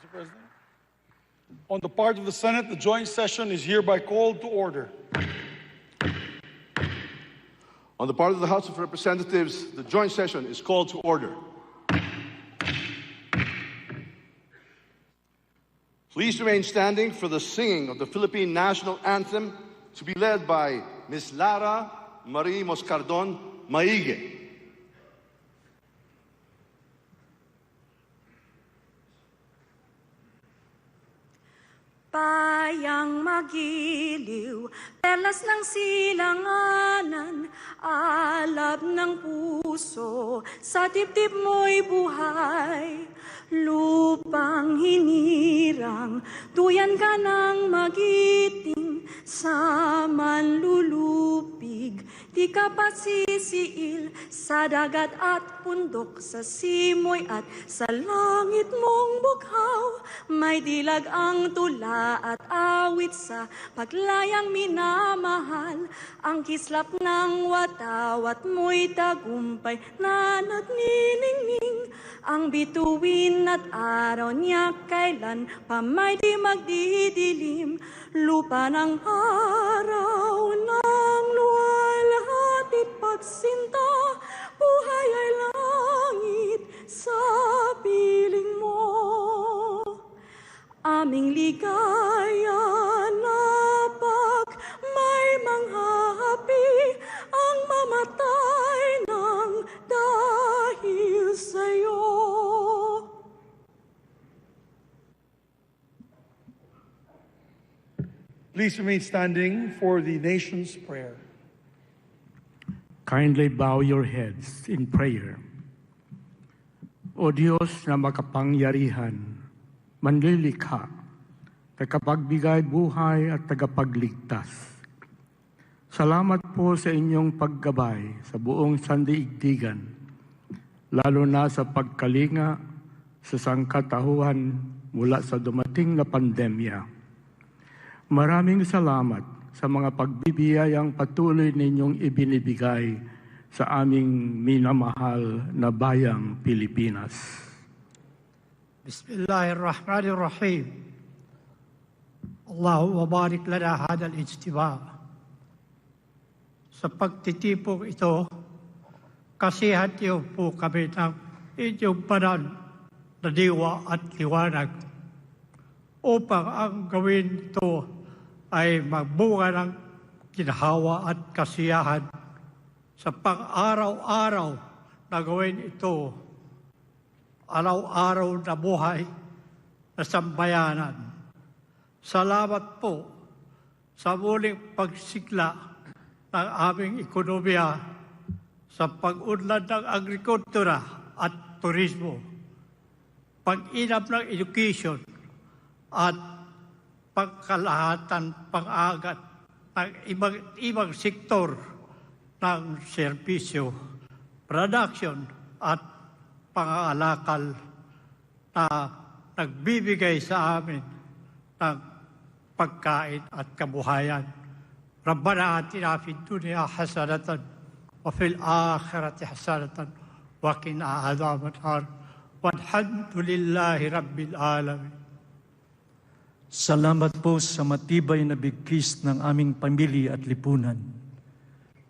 Mr. President. On the part of the Senate, the joint session is hereby called to order. On the part of the House of Representatives, the joint session is called to order. Please remain standing for the singing of the Philippine National Anthem to be led by Ms. Lara Marie Moscardon Maige. Bayang magiliw, perlas ng silanganan, alab ng puso, sa dibdib mo'y buhay. Lupang hinirang, tuyan ka ng magiting, sa manlulupig, di ka pasisiil, sa dagat at pundok, sa simoy at sa langit mong bughaw, may dilag ang tula at awit sa paglayang minamahal, ang kislap ng watawat mo'y tagumpay na nagniningning, ang bituin at araw niya kailan pa may di magdidilim, lupa ng araw ng luwalhatit pagsinta, buhay ay langit sa piling mo. Aming ligaya na pag may manghahapi ang mamatay ng dahil sa'yo. Please remain standing for the nation's prayer. Kindly bow your heads in prayer. O Diyos na makapangyarihan, manlilikha, tagapagbigay buhay at tagapagligtas. Salamat po sa inyong paggabay sa buong sandaigdigan, lalo na sa pagkalinga sa sangkatauhan mula sa dumating na pandemya. Maraming salamat sa mga pagbibiyayang patuloy ninyong ibinibigay sa aming minamahal na bayang Pilipinas. Bismillahirrahmanirrahim. Allahumma barik lana hadal ijtima. Sa pagtitipong ito, kasihan niyo po kami ng inyong banal na diwa at liwanag upang ang gawin ito ay magbunga ng ginhawa at kasiyahan sa pang-araw-araw na gawin ito, araw-araw na buhay na sambayanan. Salamat po sa muling pagsigla ng aming ekonomiya sa pag-unlad ng agrikultura at turismo, pag-inap ng education at pagkalahatan pang-agat ng ibang sektor ng serbisyo, production at pang-aalakal na nagbibigay sa amin ng pagkain at kabuhayan. Rabbana atina fid dunya hasanatan wa fil akhirati hasanatan wa qina adhaban nar. Walhamdulillahi rabbil alamin. Salamat po sa matibay na bigkis ng aming pamilya at lipunan.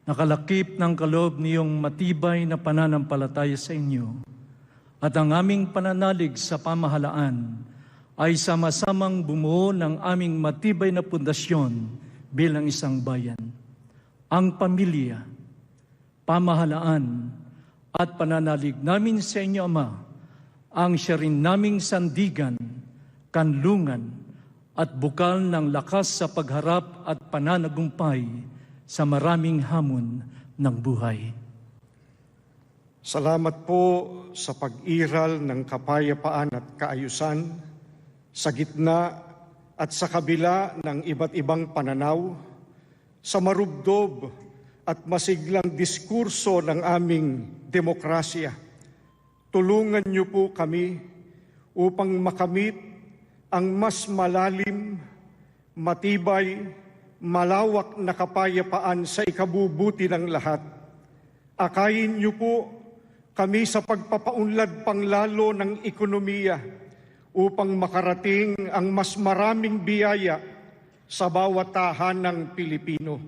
Nakalakip ng kaloob niyong matibay na pananampalataya sa inyo at ang aming pananalig sa pamahalaan ay sama-samang bumuo ng aming matibay na pundasyon bilang isang bayan. Ang pamilya, pamahalaan at pananalig namin sa inyo, Ama, ang siya rin naming sandigan, kanlungan, at bukal ng lakas sa pagharap at pananagumpay sa maraming hamon ng buhay. Salamat po sa pag-iral ng kapayapaan at kaayusan sa gitna at sa kabila ng iba't ibang pananaw, sa marubdob at masiglang diskurso ng aming demokrasya. Tulungan niyo po kami upang makamit ang mas malalim, matibay, malawak na kapayapaan sa ikabubuti ng lahat. Akayin niyo po kami sa pagpapaunlad panglalo ng ekonomiya upang makarating ang mas maraming biyaya sa bawat tahanang Pilipino.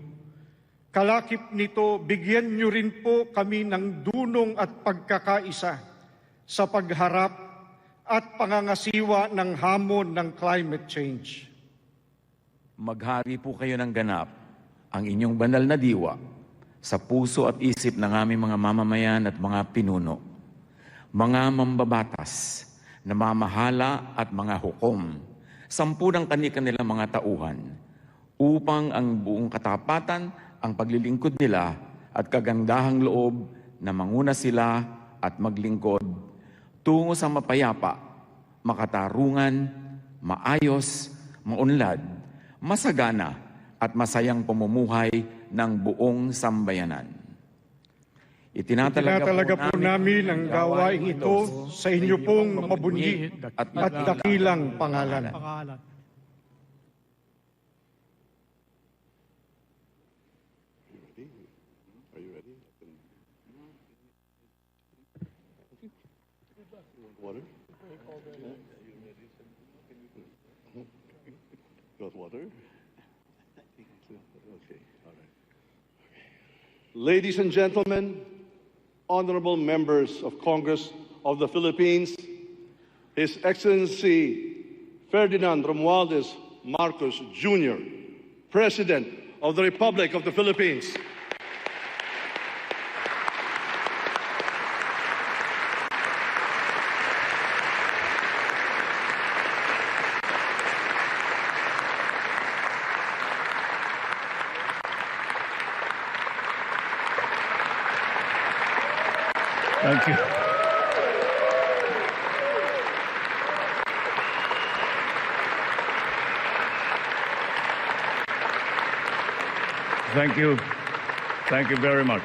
Kalakip nito, bigyan niyo rin po kami ng dunong at pagkakaisa sa pagharap at pangangasiwa ng hamon ng climate change. Maghari po kayo ng ganap ang inyong banal na diwa sa puso at isip ng aming mga mamamayan at mga pinuno, mga mambabatas, na mamahala at mga hukom, sampu ng kanilang mga tauhan, upang ang buong katapatan, ang paglilingkod nila at kagandahang loob na manguna sila at maglingkod tungo sa mapayapa, makatarungan, maayos, maunlad, masagana at masayang pamumuhay ng buong sambayanan. Itinatalaga po namin ang gawain ito sa inyo pong mabunyi at dakilang pangalan. Ladies and gentlemen, honorable members of Congress of the Philippines, His Excellency Ferdinand Romualdez Marcos Jr., President of the Republic of the Philippines. Thank you. Thank you. Thank you very much.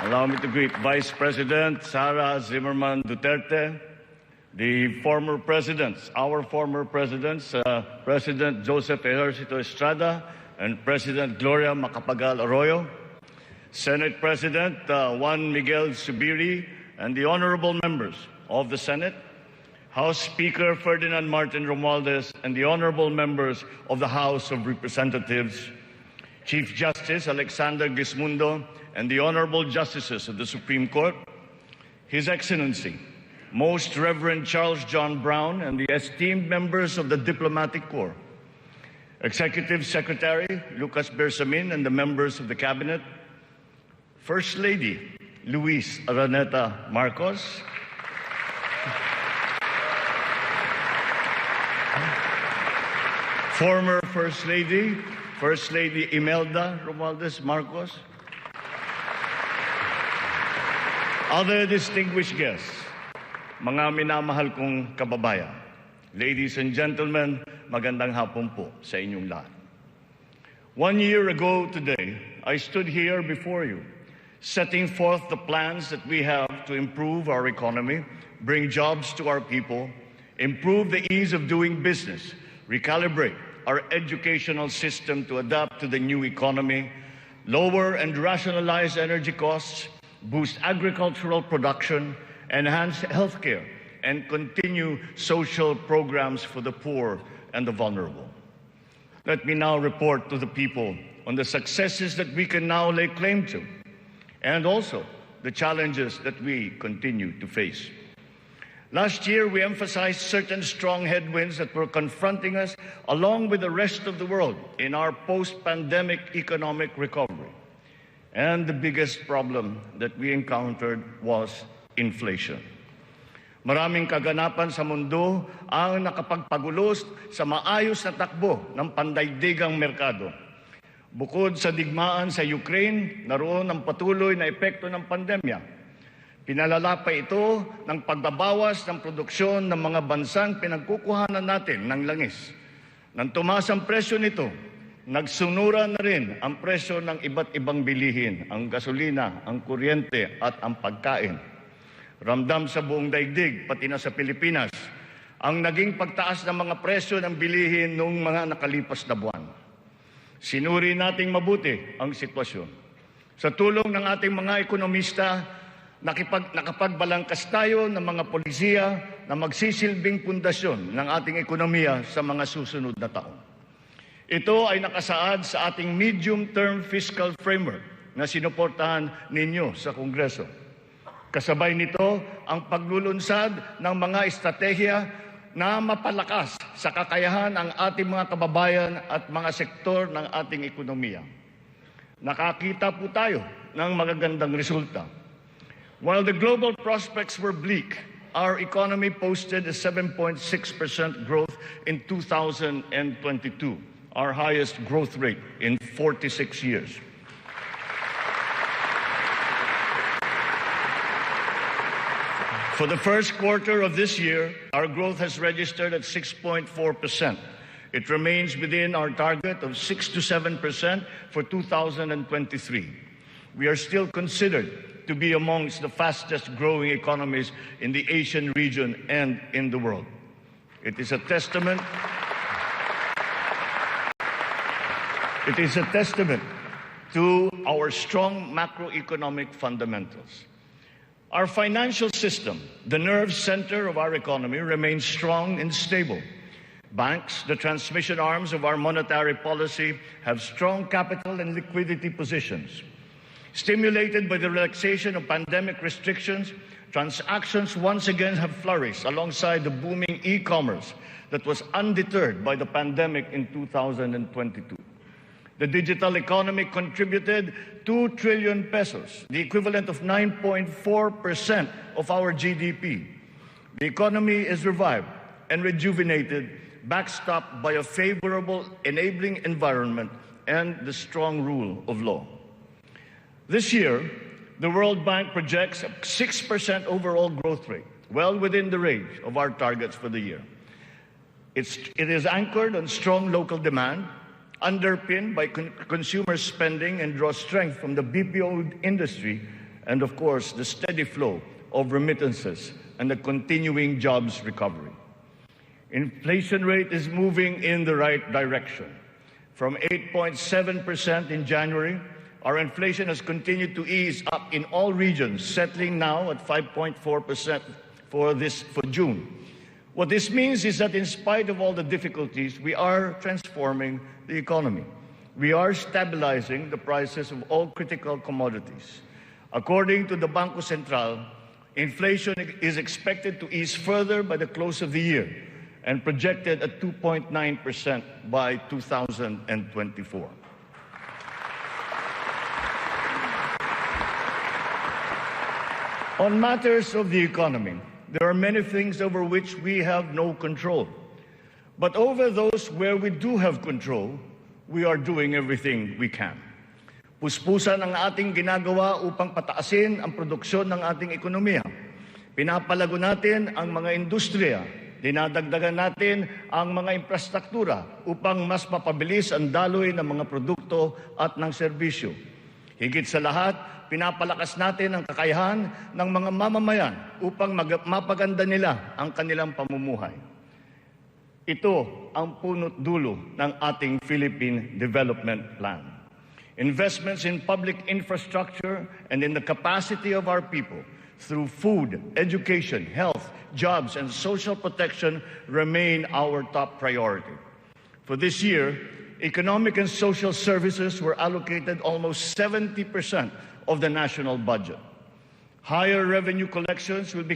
Allow me to greet Vice President Sara Zimmerman Duterte, the former presidents, our former presidents, President Joseph Ejercito Estrada and President Gloria Macapagal Arroyo, Senate President Juan Miguel Zubiri, and the honorable members of the Senate, House Speaker Ferdinand Martin Romualdez, and the honorable members of the House of Representatives, Chief Justice Alexander Gismundo, and the honorable justices of the Supreme Court, His Excellency, Most Reverend Charles John Brown, and the esteemed members of the Diplomatic Corps, Executive Secretary Lucas Bersamin, and the members of the Cabinet, First Lady Luis Araneta Marcos, former First Lady Imelda Romualdez Marcos, other distinguished guests, mga minamahal kong kababayan, ladies and gentlemen, magandang hapon po sa inyong lahat. 1 year ago today, I stood here before you, setting forth the plans that we have to improve our economy, bring jobs to our people, improve the ease of doing business, recalibrate our educational system to adapt to the new economy, lower and rationalize energy costs, boost agricultural production, enhance healthcare, and continue social programs for the poor and the vulnerable. Let me now report to the people on the successes that we can now lay claim to, and also the challenges that we continue to face. Last year, we emphasized certain strong headwinds that were confronting us along with the rest of the world in our post-pandemic economic recovery. And the biggest problem that we encountered was inflation. Maraming kaganapan sa mundo ang nakapagpagulos sa maayos na takbo ng pandaigdigang merkado. Bukod sa digmaan sa Ukraine, naroon ang patuloy na epekto ng pandemya. Pinalala pa ito ng pagbabawas ng produksyon ng mga bansang pinagkukuhanan natin ng langis. Nang tumaas ang presyo nito, nagsumura na rin ang presyo ng iba't ibang bilihin, ang gasolina, ang kuryente at ang pagkain. Ramdam sa buong daigdig, pati na sa Pilipinas, ang naging pagtaas ng mga presyo ng bilihin noong mga nakalipas na buwan. Sinuri nating mabuti ang sitwasyon. Sa tulong ng ating mga ekonomista, nakapagbalangkas tayo ng mga polisiya na magsisilbing pundasyon ng ating ekonomiya sa mga susunod na taon. Ito ay nakasaad sa ating medium-term fiscal framework na sinuportahan ninyo sa Kongreso. Kasabay nito ang paglulunsad ng mga estratehiya na mapalakas sa kakayahan ang ating mga kababayan at mga sektor ng ating ekonomiya. Nakakita po tayo ng magagandang resulta. While the global prospects were bleak, our economy posted a 7.6% growth in 2022, our highest growth rate in 46 years. For the first quarter of this year, our growth has registered at 6.4%. It remains within our target of 6 to 7% for 2023. We are still considered to be amongst the fastest growing economies in the Asian region and in the world. It is a testament to our strong macroeconomic fundamentals. Our financial system, the nerve center of our economy, remains strong and stable. Banks, the transmission arms of our monetary policy, have strong capital and liquidity positions. Stimulated by the relaxation of pandemic restrictions, transactions once again have flourished alongside the booming e-commerce that was undeterred by the pandemic in 2022. The digital economy contributed 2 trillion pesos, the equivalent of 9.4% of our GDP. The economy is revived and rejuvenated, backstopped by a favorable enabling environment and the strong rule of law. This year, the World Bank projects a 6% overall growth rate, well within the range of our targets for the year. It is anchored on strong local demand, underpinned by consumer spending, and draws strength from the BPO industry and, of course, the steady flow of remittances and the continuing jobs recovery. Inflation rate is moving in the right direction. From 8.7% in January, our inflation has continued to ease up in all regions, settling now at 5.4% for June. What this means is that in spite of all the difficulties, we are transforming the economy. We are stabilizing the prices of all critical commodities. According to the Bangko Sentral, inflation is expected to ease further by the close of the year and projected at 2.9% by 2024. On matters of the economy, there are many things over which we have no control. But over those where we do have control, we are doing everything we can. Puspusan ang ating ginagawa upang pataasin ang produksyon ng ating ekonomiya. Pinapalago natin ang mga industriya. Dinadagdagan natin ang mga infrastruktura upang mas mapabilis ang daloy ng mga produkto at ng serbisyo. Higit sa lahat, pinapalakas natin ang kakayahan ng mga mamamayan upang mapaganda nila ang kanilang pamumuhay. Ito ang punot dulo ng ating Philippine Development Plan. Investments in public infrastructure and in the capacity of our people through food, education, health, jobs, and social protection remain our top priority. For this year, economic and social services were allocated almost 70% of the national budget. Higher revenue collections will be